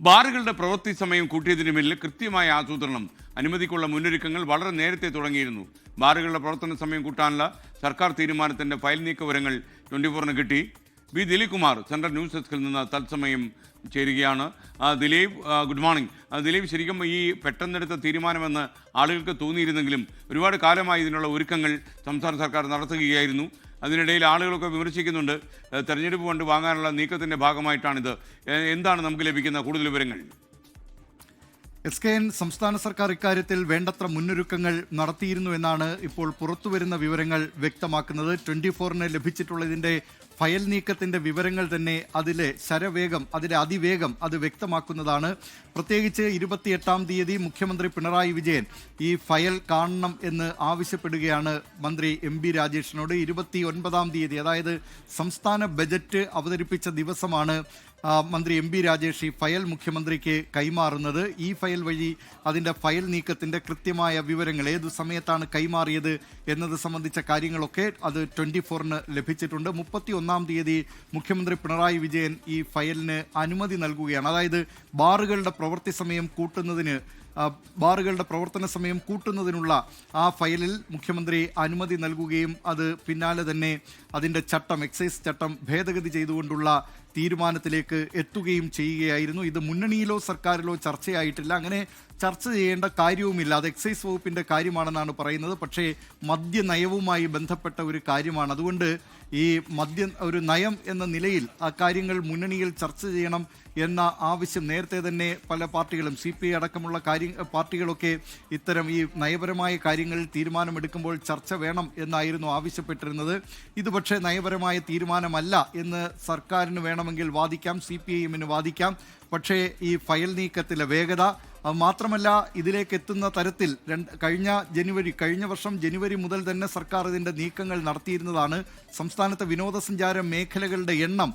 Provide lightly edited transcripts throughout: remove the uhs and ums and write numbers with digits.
ബാറുകളുടെ പ്രവൃത്തി സമയം കൂട്ടിയതിന് മേലിൽ കൃത്യമായ ആസൂത്രണം അനുമതിക്കുള്ള മുന്നൊരുക്കങ്ങൾ വളരെ നേരത്തെ തുടങ്ങിയിരുന്നു. ബാറുകളുടെ പ്രവർത്തന സമയം കൂട്ടാനുള്ള സർക്കാർ തീരുമാനത്തിന്റെ ഫയൽ നീക്ക വിവരങ്ങൾ 24-ന് കിട്ടി. B Dileep Kumar central news ഡെസ്കിൽ നിന്ന് തത്സമയം ചേരുകയാണ്. Dileep, good morning. ദിലീപ്, ശരിക്കും ഈ പെട്ടെന്നെടുത്ത തീരുമാനമെന്ന് ആളുകൾക്ക് തോന്നിയിരുന്നെങ്കിലും ഒരുപാട് കാലമായി ഇതിനുള്ള ഒരുക്കങ്ങൾ സംസ്ഥാന സർക്കാർ നടത്തുകയായിരുന്നു. അതിനിടയിൽ ആളുകളൊക്കെ വിമർശിക്കുന്നുണ്ട്, തെരഞ്ഞെടുപ്പ് ഫണ്ട് വാങ്ങാനുള്ള നീക്കത്തിൻ്റെ ഭാഗമായിട്ടാണിത്. എന്താണ് നമുക്ക് ലഭിക്കുന്ന കൂടുതൽ വിവരങ്ങൾ? SKN സംസ്ഥാന സർക്കാർ ഇക്കാര്യത്തിൽ വേണ്ടത്ര മുന്നൊരുക്കങ്ങൾ നടത്തിയിരുന്നു എന്നാണ് ഇപ്പോൾ പുറത്തുവരുന്ന വിവരങ്ങൾ വ്യക്തമാക്കുന്നത്. 24-ന് ലഭിച്ചിട്ടുള്ള ഇതിൻ്റെ ഫയൽ നീക്കത്തിൻ്റെ വിവരങ്ങൾ തന്നെ അതിലെ അതിവേഗം അത് വ്യക്തമാക്കുന്നതാണ്. പ്രത്യേകിച്ച് 28-ാം തീയതി മുഖ്യമന്ത്രി പിണറായി വിജയൻ ഈ ഫയൽ കാണണം എന്ന് ആവശ്യപ്പെടുകയാണ് മന്ത്രി MB രാജേഷിനോട്. 29-ാം തീയതി, അതായത് സംസ്ഥാന ബജറ്റ് അവതരിപ്പിച്ച ദിവസമാണ് മന്ത്രി MB രാജേഷ് ഈ ഫയൽ മുഖ്യമന്ത്രിക്ക് കൈമാറുന്നത്. ഈ ഫയൽ വഴി അതിൻ്റെ ഫയൽ നീക്കത്തിൻ്റെ കൃത്യമായ വിവരങ്ങൾ, ഏതു സമയത്താണ് കൈമാറിയത് എന്നത് സംബന്ധിച്ച കാര്യങ്ങളൊക്കെ അത് 24-ന് ലഭിച്ചിട്ടുണ്ട്. 31-ാം തീയതി മുഖ്യമന്ത്രി പിണറായി വിജയൻ ഈ ഫയലിന് അനുമതി നൽകുകയാണ്. അതായത് ബാറുകളുടെ പ്രവൃത്തി സമയം ബാറുകളുടെ പ്രവർത്തന സമയം കൂട്ടുന്നതിനുള്ള ആ ഫയലിൽ മുഖ്യമന്ത്രി അനുമതി നൽകുകയും അത് പിന്നാലെ തന്നെ അതിൻ്റെ എക്സൈസ് ചട്ടം ഭേദഗതി ചെയ്തുകൊണ്ടുള്ള തീരുമാനത്തിലേക്ക് എത്തുകയും ചെയ്യുകയായിരുന്നു. ഇത് മുന്നണിയിലോ സർക്കാരിലോ ചർച്ചയായിട്ടില്ല, അങ്ങനെ ചർച്ച ചെയ്യേണ്ട കാര്യവുമില്ല. അത് എക്സൈസ് വകുപ്പിൻ്റെ കാര്യമാണെന്നാണ് പറയുന്നത്. പക്ഷേ മദ്യനയവുമായി ബന്ധപ്പെട്ട ഒരു കാര്യമാണ്. അതുകൊണ്ട് ഈ ഒരു നയം എന്ന നിലയിൽ ആ കാര്യങ്ങൾ മുന്നണിയിൽ ചർച്ച ചെയ്യണം എന്ന ആവശ്യം നേരത്തെ തന്നെ പല പാർട്ടികളും, CPI അടക്കമുള്ള പാർട്ടികളൊക്കെ ഇത്തരം ഈ നയപരമായ കാര്യങ്ങളിൽ തീരുമാനമെടുക്കുമ്പോൾ ചർച്ച വേണം എന്നായിരുന്നു ആവശ്യപ്പെട്ടിരുന്നത്. ഇത് പക്ഷേ നയപരമായ തീരുമാനമല്ല എന്ന് സർക്കാരിന് വേണമെങ്കിൽ വാദിക്കാം, CPIM-ന് വാദിക്കാം. പക്ഷേ ഈ ഫയൽ നീക്കത്തിലെ വേഗത, മാത്രമല്ല ഇതിലേക്ക് എത്തുന്ന തരത്തിൽ കഴിഞ്ഞ വർഷം ജനുവരി മുതൽ തന്നെ സർക്കാർ ഇതിൻ്റെ നീക്കങ്ങൾ നടത്തിയിരുന്നതാണ്. സംസ്ഥാനത്തെ വിനോദസഞ്ചാര മേഖലകളുടെ എണ്ണം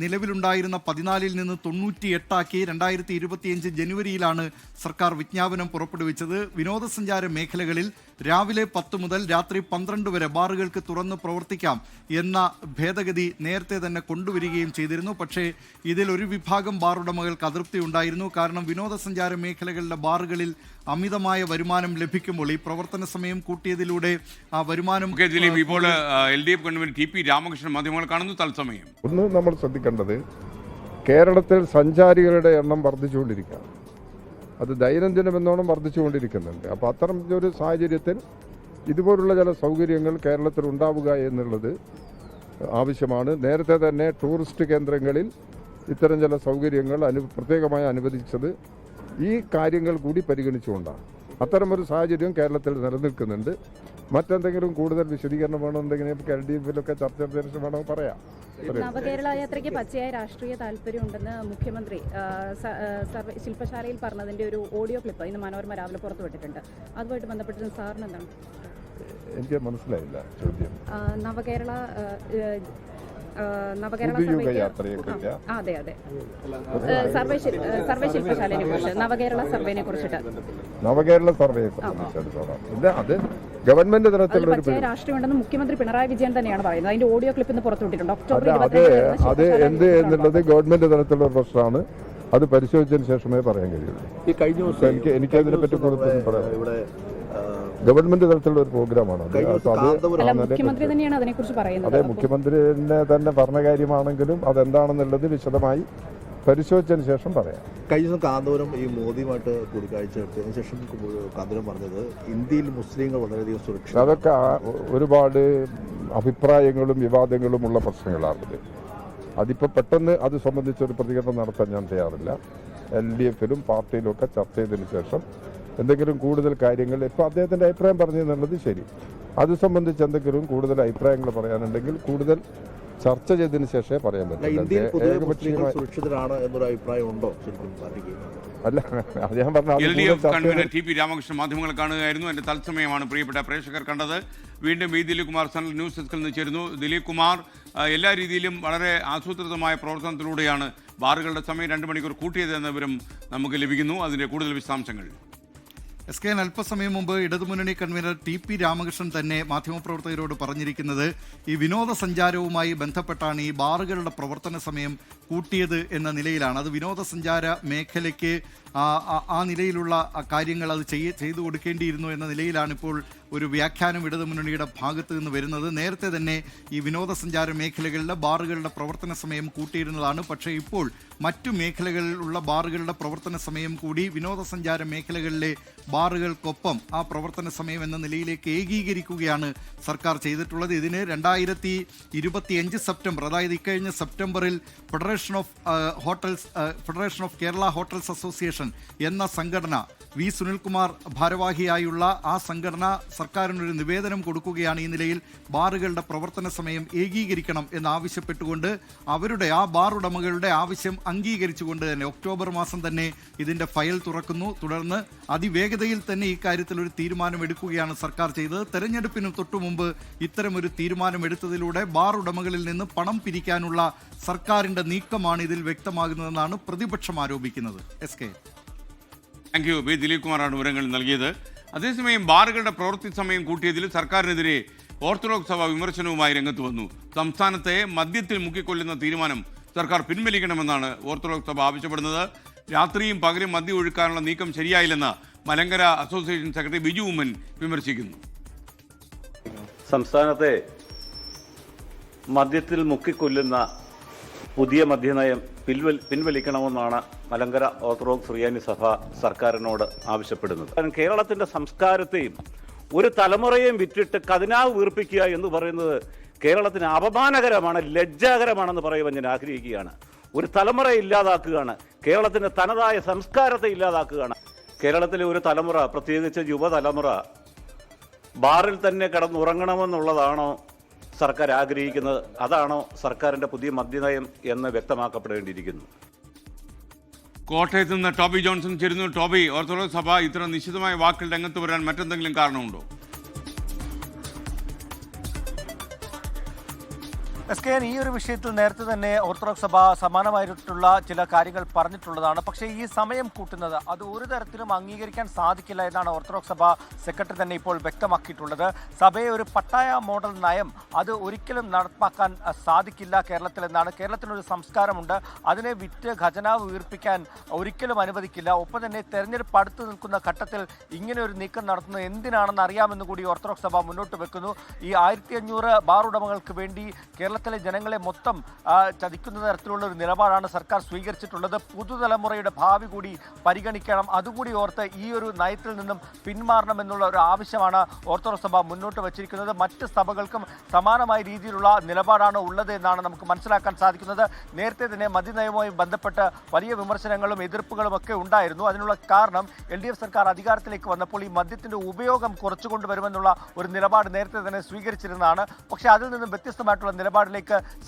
നിലവിലുണ്ടായിരുന്ന 14-ൽ നിന്ന് 98-ആക്കി 2025 ജനുവരിയിലാണ് സർക്കാർ വിജ്ഞാപനം പുറപ്പെടുവിച്ചത്. വിനോദസഞ്ചാര മേഖലകളിൽ രാവിലെ 10 മുതൽ രാത്രി 12 വരെ ബാറുകൾക്ക് തുറന്ന് പ്രവർത്തിക്കാം എന്ന ഭേദഗതി നേരത്തെ തന്നെ കൊണ്ടുവരികയും ചെയ്തിരുന്നു. പക്ഷേ ഇതിൽ ഒരു വിഭാഗം ബാർ ഉടമകൾക്ക് അതൃപ്തി ഉണ്ടായിരുന്നു. കാരണം വിനോദസഞ്ചാര മേഖലകളിലെ ബാറുകളിൽ അമിതമായ വരുമാനം ലഭിക്കുമ്പോൾ ഈ പ്രവർത്തന സമയം കൂട്ടിയതിലൂടെ ആ വരുമാനം. ഇപ്പോൾ LDF ഗവൺമെന്റ് TP രാമകൃഷ്ണൻ മാധ്യമങ്ങൾ കാണുന്നു തത്സമയം. ഒന്ന് നമ്മൾ ശ്രദ്ധിക്കേണ്ടത്, കേരളത്തിൽ സഞ്ചാരികളുടെ എണ്ണം വർദ്ധിച്ചുകൊണ്ടിരിക്കുകയാണ്. അത് ദൈനംദിനമെന്നോണം വർദ്ധിച്ചുകൊണ്ടിരിക്കുന്നുണ്ട്. അപ്പോൾ അത്തരം ഒരു സാഹചര്യത്തിൽ ഇതുപോലുള്ള ചില സൗകര്യങ്ങൾ കേരളത്തിൽ ഉണ്ടാവുക എന്നുള്ളത് ആവശ്യമാണ്. നേരത്തെ തന്നെ ടൂറിസ്റ്റ് കേന്ദ്രങ്ങളിൽ ഇത്തരം ചില സൗകര്യങ്ങൾ പ്രത്യേകമായി അനുവദിച്ചത് ഈ കാര്യങ്ങൾ കൂടി പരിഗണിച്ചുകൊണ്ടാണ്. അത്തരമൊരു സാഹചര്യം കേരളത്തിൽ നിലനിൽക്കുന്നുണ്ട്. മറ്റെന്തെങ്കിലും കൂടുതൽ വിശദീകരണം വേണമെന്നുണ്ടെങ്കിൽ LDF-ലൊക്കെ ചർച്ച ചെയ്തതിന് വേണമെങ്കിൽ പറയാം. നവകേരള യാത്രയ്ക്ക് പച്ചയായ രാഷ്ട്രീയ താല്പര്യമുണ്ടെന്ന് മുഖ്യമന്ത്രി ശില്പശാലയിൽ പറഞ്ഞതിന്റെ ഒരു ഓഡിയോ ക്ലിപ്പ് ഇന്ന് മനോരമ രാവിലെ പുറത്തുവിട്ടിട്ടുണ്ട്. അതുമായിട്ട് ബന്ധപ്പെട്ട് സാറിന് എന്താണ്? എനിക്ക് മനസ്സിലായില്ല ചോദ്യം. നവകേരള സർവേ ശില്പശാലയെ കുറിച്ച്, നവകേരള സർവേനെ കുറിച്ചിട്ട്. നവകേരള സർവേ സംബന്ധിച്ചിടത്തോളം അത് ഗവൺമെന്റ് തലത്തിലുള്ള രാഷ്ട്രീയമുണ്ടെന്ന് മുഖ്യമന്ത്രി പിണറായി വിജയൻ തന്നെയാണ് പറയുന്നത്. അതിന്റെ ഓഡിയോ ക്ലിപ്പ് ഇന്ന് പുറത്തുവിട്ടിട്ടുണ്ട്. അത് എന്ത് എന്നുള്ളത് ഗവൺമെന്റ് തലത്തിലുള്ള ഒരു പ്രശ്നമാണ്. അത് പരിശോധിച്ചതിന് ശേഷമേ പറയാൻ കഴിയുള്ളൂ. ഈ കഴിഞ്ഞ ദിവസം എനിക്കതിനെ പറ്റി പറയാം. ഗവൺമെന്റ് തലത്തിലുള്ള ഒരു പ്രോഗ്രാമാണ്. മുഖ്യമന്ത്രി തന്നെയാണ് അതിനെക്കുറിച്ച് പറയുന്നത്. അതെ, മുഖ്യമന്ത്രി തന്നെ പറഞ്ഞ കാര്യമാണെങ്കിലും അതെന്താണെന്നുള്ളത് വിശദമായി പരിശോധിച്ചതിന് ശേഷം പറയാം. കഴിഞ്ഞ ദിവസം കാന്തപുരം ഈ മോദിയുമായിട്ട് കൂടിക്കാഴ്ച നടത്തിയതിനു ശേഷം കാന്തപുരം പറഞ്ഞത് ഇന്ത്യയിൽ മുസ്ലിങ്ങൾ വളരെയധികം സുരക്ഷിത. അതൊക്കെ ഒരുപാട് അഭിപ്രായങ്ങളും വിവാദങ്ങളും ഉള്ള പ്രശ്നങ്ങളാണിത്. അതിപ്പോൾ പെട്ടെന്ന് അത് സംബന്ധിച്ചൊരു പ്രതികരണം നടത്താൻ ഞാൻ തയ്യാറില്ല. LDF-ലും പാർട്ടിയിലും ഒക്കെ ചർച്ച ചെയ്തതിന് ശേഷം എന്തെങ്കിലും കൂടുതൽ കാര്യങ്ങൾ, ഇപ്പോൾ അദ്ദേഹത്തിൻ്റെ അഭിപ്രായം പറഞ്ഞു എന്നുള്ളത് ശരി, അത് സംബന്ധിച്ച് എന്തെങ്കിലും കൂടുതൽ അഭിപ്രായങ്ങൾ പറയാനുണ്ടെങ്കിൽ കൂടുതൽ ചർച്ച ചെയ്തതിന് ശേഷമേ പറയാൻ പറ്റുള്ളൂ. സുരക്ഷിതരാണ് എന്നൊരു അഭിപ്രായം ഉണ്ടോ ശരിക്കും പാർട്ടിക്ക്? അല്ല, അത് ഞാൻ പറഞ്ഞു. TP രാമകൃഷ്ണൻ മാധ്യമങ്ങൾ കാണുകയായിരുന്നു. എൻ്റെ തത്സമയമാണ് പ്രിയപ്പെട്ട പ്രേക്ഷകർ കണ്ടത്. വീണ്ടും ദിലീപ് കുമാർ സെൻട്രൽ ന്യൂസ് ഡെസ്കിൽ നിന്ന് ചേരുന്നു. ദിലീപ് കുമാർ, എല്ലാ രീതിയിലും വളരെ ആസൂത്രിതമായ പ്രവർത്തനത്തിലൂടെയാണ് ബാറുകളുടെ സമയം 2 മണിക്കൂർ കൂട്ടിയതെന്ന വിവരം നമുക്ക് ലഭിക്കുന്നു. അതിൻ്റെ കൂടുതൽ വിശദാംശങ്ങൾ. SKN അല്പസമയം മുമ്പ് ഇടതുമുന്നണി കൺവീനർ TP രാമകൃഷ്ണൻ തന്നെ മാധ്യമപ്രവർത്തകരോട് പറഞ്ഞിരിക്കുന്നത് ഈ വിനോദസഞ്ചാരവുമായി ബന്ധപ്പെട്ടാണ് ഈ ബാറുകളുടെ പ്രവർത്തന സമയം കൂട്ടിയത് എന്ന നിലയിലാണ്. അത് വിനോദസഞ്ചാര മേഖലയ്ക്ക് ആ നിലയിലുള്ള കാര്യങ്ങൾ അത് ചെയ്തു കൊടുക്കേണ്ടിയിരുന്നു എന്ന നിലയിലാണ് ഇപ്പോൾ ഒരു വ്യാഖ്യാനം ഇടതുമുന്നണിയുടെ ഭാഗത്ത് നിന്ന് വരുന്നത്. നേരത്തെ തന്നെ ഈ വിനോദസഞ്ചാര മേഖലകളിലെ ബാറുകളുടെ പ്രവർത്തന സമയം കൂട്ടിയിരുന്നതാണ്. പക്ഷേ ഇപ്പോൾ മറ്റു മേഖലകളിലുള്ള ബാറുകളുടെ പ്രവർത്തന സമയം കൂടി വിനോദസഞ്ചാര മേഖലകളിലെ ബാറുകൾക്കൊപ്പം ആ പ്രവർത്തന സമയം എന്ന നിലയിലേക്ക് ഏകീകരിക്കുകയാണ് സർക്കാർ ചെയ്തിട്ടുള്ളത്. ഇതിന് 2025 സെപ്റ്റംബർ, അതായത് ഇക്കഴിഞ്ഞ സെപ്റ്റംബറിൽ federation of Kerala hotels association എന്ന സംഘടന, വി സുനിൽകുമാർ ഭാരവാഹിയായുള്ള ആ സംഘടന സർക്കാരിനൊരു നിവേദനം കൊടുക്കുകയാണ്. ഈ നിലയിൽ ബാറുകളുടെ പ്രവർത്തന സമയം ഏകീകരിക്കണം എന്നാവശ്യപ്പെട്ടുകൊണ്ട് അവരുടെ ആ ബാർ ഉടമകളുടെ ആവശ്യം അംഗീകരിച്ചുകൊണ്ട് തന്നെ ഒക്ടോബർ മാസം തന്നെ ഇതിന്റെ ഫയൽ തുറക്കുന്നു. തുടർന്ന് അതിവേഗതയിൽ തന്നെ ഈ കാര്യത്തിൽ ഒരു തീരുമാനമെടുക്കുകയാണ് സർക്കാർ ചെയ്തത്. തെരഞ്ഞെടുപ്പിന് തൊട്ടുമുമ്പ് ഇത്തരമൊരു തീരുമാനമെടുത്തതിലൂടെ ബാർ ഉടമകളിൽ നിന്ന് പണം പിരിക്കാനുള്ള സർക്കാരിന്റെ നീക്കമാണ് ഇതിൽ വ്യക്തമാകുന്നതെന്നാണ് പ്രതിപക്ഷം ആരോപിക്കുന്നത്. SK. Thank you. B Dileep കുമാറാണ് വിവരങ്ങൾ നൽകിയത്. അതേസമയം ബാറുകളുടെ പ്രവൃത്തി സമയം കൂട്ടിയതിൽ സർക്കാരിനെതിരെ ഓർത്തഡോക്സ് സഭ വിമർശനവുമായി രംഗത്ത് വന്നു. സംസ്ഥാനത്തെ മദ്യത്തിൽ മുക്കിക്കൊല്ലുന്ന തീരുമാനം സർക്കാർ പിൻവലിക്കണമെന്നാണ് ഓർത്തഡോക്സ് സഭ ആവശ്യപ്പെടുന്നത്. രാത്രിയും പകലും മദ്യം ഒഴുക്കാനുള്ള നീക്കം ശരിയായില്ലെന്ന് മലങ്കര അസോസിയേഷൻ സെക്രട്ടറി ബിജു ഉമ്മൻ വിമർശിക്കുന്നു. സംസ്ഥാനത്തെ മദ്യത്തിൽ മുക്കിക്കൊല്ലുന്ന പുതിയ മദ്യനയം പിൻവലിക്കണമെന്നാണ് മലങ്കര ഓർത്തഡോക്സ് സുറിയാനി സഭ സർക്കാരിനോട് ആവശ്യപ്പെടുന്നത്. കാരണം കേരളത്തിന്റെ സംസ്കാരത്തെയും ഒരു തലമുറയെയും വിറ്റിട്ട് ഖജനാവ് വീർപ്പിക്കുക എന്ന് പറയുന്നത് കേരളത്തിന് അപമാനകരമാണ്, ലജ്ജാകരമാണെന്ന് പറയുവാൻ ഞാൻ ആഗ്രഹിക്കുകയാണ്. ഒരു തലമുറയെ ഇല്ലാതാക്കുകയാണ്, കേരളത്തിന്റെ തനതായ സംസ്കാരത്തെ ഇല്ലാതാക്കുകയാണ്. കേരളത്തിലെ ഒരു തലമുറ, പ്രത്യേകിച്ച് യുവതലമുറ, ബാറിൽ തന്നെ കിടന്നുറങ്ങണമെന്നുള്ളതാണോ സർക്കാർ ആഗ്രഹിക്കുന്നത്? അതാണോ സർക്കാരിന്റെ പുതിയ മദ്യനയം എന്ന് വ്യക്തമാക്കപ്പെടേണ്ടിയിരിക്കുന്നു. കോട്ടയത്ത് നിന്ന് ടോബി ജോൺസൺ ചേരുന്നു. ടോബി, ഓർത്തഡോക്സ് സഭ ഇത്ര നിശ്ചിതമായ വാക്കിൽ രംഗത്ത് വരാൻ മറ്റെന്തെങ്കിലും കാരണമുണ്ടോ? SKN ഈ ഒരു വിഷയത്തിൽ നേരത്തെ തന്നെ ഓർത്തഡോക്സ് സഭ സമാനമായിട്ടുള്ള ചില കാര്യങ്ങൾ പറഞ്ഞിട്ടുള്ളതാണ്. പക്ഷേ ഈ സമയം കൂട്ടുന്നത് അത് ഒരു തരത്തിലും അംഗീകരിക്കാൻ സാധിക്കില്ല എന്നാണ് ഓർത്തഡോക്സ് സഭ സെക്രട്ടറി തന്നെ ഇപ്പോൾ വ്യക്തമാക്കിയിട്ടുള്ളത്. സഭയെ ഒരു പട്ടായ മോഡൽ നയം അത് ഒരിക്കലും നടപ്പാക്കാൻ സാധിക്കില്ല കേരളത്തിൽ എന്നാണ്. കേരളത്തിനൊരു സംസ്കാരമുണ്ട്, അതിനെ വിറ്റ് ഖജനാവ് ഉയർപ്പിക്കാൻ ഒരിക്കലും അനുവദിക്കില്ല. ഒപ്പം തന്നെ തെരഞ്ഞെടുപ്പ് അടുത്ത് നിൽക്കുന്ന ഘട്ടത്തിൽ ഇങ്ങനെ ഒരു നീക്കം നടത്തുന്നത് എന്തിനാണെന്ന് അറിയാമെന്ന് കൂടി ഓർത്തഡോക്സ് സഭ മുന്നോട്ട് വെക്കുന്നു. ഈ 1500 ബാർ ഉടമകൾക്ക് വേണ്ടി കേരളത്തിലെ ജനങ്ങളെ മൊത്തം ചതിക്കുന്ന തരത്തിലുള്ള ഒരു നിലപാടാണ് സർക്കാർ സ്വീകരിച്ചിട്ടുള്ളത്. പുതുതലമുറയുടെ ഭാവി കൂടി പരിഗണിക്കണം, അതുകൂടി ഓർത്ത് ഈ ഒരു നയത്തിൽ നിന്നും പിന്മാറണമെന്നുള്ള ഒരു ആവശ്യമാണ് ഓർത്തഡോക്സ് സഭ മുന്നോട്ട് വച്ചിരിക്കുന്നത്. മറ്റ് സഭകൾക്കും സമാനമായ രീതിയിലുള്ള നിലപാടാണ് ഉള്ളത് എന്നാണ് നമുക്ക് മനസ്സിലാക്കാൻ സാധിക്കുന്നത്. നേരത്തെ തന്നെ മദ്യനയവുമായി ബന്ധപ്പെട്ട് വലിയ വിമർശനങ്ങളും എതിർപ്പുകളും ഒക്കെ ഉണ്ടായിരുന്നു. അതിനുള്ള കാരണം LDF സർക്കാർ അധികാരത്തിലേക്ക് വന്നപ്പോൾ ഈ മദ്യത്തിന്റെ ഉപയോഗം കുറച്ചുകൊണ്ടുവരുമെന്നുള്ള ഒരു നിലപാട് നേരത്തെ തന്നെ സ്വീകരിച്ചിരുന്നതാണ്. പക്ഷേ അതിൽ നിന്നും വ്യത്യസ്തമായിട്ടുള്ള നിലപാടിലേക്ക്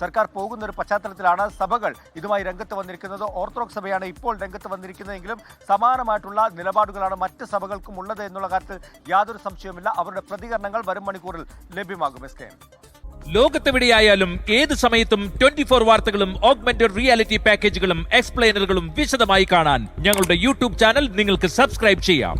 സർക്കാർ പോകുന്ന ഒരു പശ്ചാത്തലത്തിലാണ് സഭകൾ ഇതുമായി രംഗത്ത് വന്നിരിക്കുന്നത്. ഓർത്തഡോക്സ് സഭയാണ് ഇപ്പോൾ രംഗത്ത് വന്നിരിക്കുന്നതെങ്കിലും സമാനമായിട്ടുള്ള നിലപാടുകളാണ് മറ്റ് സഭകൾക്കും ഉള്ളത് എന്നുള്ള കാര്യത്തിൽ യാതൊരു സംശയവുമില്ല. അവരുടെ പ്രതികരണങ്ങൾ വരും മണിക്കൂറിൽ ലഭ്യമാകും. SKN. ലോകത്തെവിടെയായാലും ഏത് സമയത്തും 24 വാർത്തകളും ഓഗ്മെന്റഡ് റിയാലിറ്റി പാക്കേജുകളും എക്സ്പ്ലെയിനറുകളും വിശദമായി കാണാൻ ഞങ്ങളുടെ യൂട്യൂബ് ചാനൽ നിങ്ങൾക്ക് സബ്സ്ക്രൈബ് ചെയ്യാം.